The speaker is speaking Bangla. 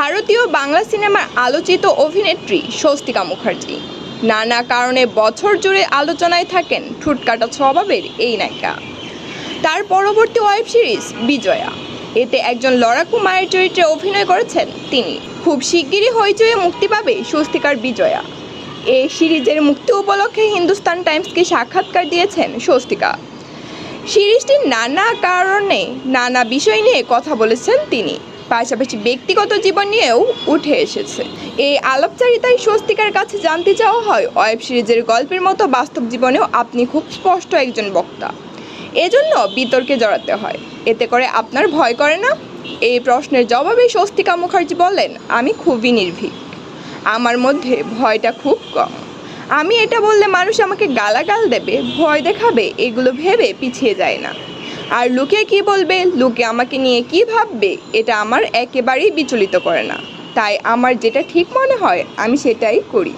ভারতীয় বাংলা সিনেমার আলোচিত অভিনেত্রী স্বস্তিকা মুখার্জি নানা কারণে বছর জুড়ে আলোচনায় থাকেন ঠোঁটকাটা স্বভাবের এই নায়িকা। তার পরবর্তী ওয়েব সিরিজ বিজয়া, এতে একজন লড়াকু মায়ের চরিত্রে অভিনয় করেছেন তিনি। খুব শিগগিরই হইচয়ে মুক্তি পাবে স্বস্তিকার বিজয়া। এই সিরিজের মুক্তি উপলক্ষে হিন্দুস্তান টাইমসকে সাক্ষাৎকার দিয়েছেন স্বস্তিকা। সিরিজটির নানা কারণে নানা বিষয় নিয়ে কথা বলেছেন তিনি, পাশাপাশি ব্যক্তিগত জীবন নিয়েও উঠে এসেছে। এই আলাপচারিতায় স্বস্তিকার কাছে জানতে চাওয়া হয়, ওয়েব সিরিজের গল্পের মতো বাস্তব জীবনেও আপনি খুব স্পষ্ট একজন বক্তা, এজন্য বিতর্কে জড়াতে হয়, এতে করে আপনার ভয় করে না? এই প্রশ্নের জবাবে স্বস্তিকা মুখার্জি বলেন, আমি খুবই নির্ভীক, আমার মধ্যে ভয়টা খুব কম। আমি এটা বললে মানুষ আমাকে গালাগাল দেবে, ভয় দেখাবে, এগুলো ভেবে পিছিয়ে যায় না। আর লোকে কি বলবে, লোকে আমাকে নিয়ে কি ভাববে, এটা আমার একেবারেই বিচলিত করে না। তাই আমার যেটা ঠিক মনে হয় আমি সেটাই করি।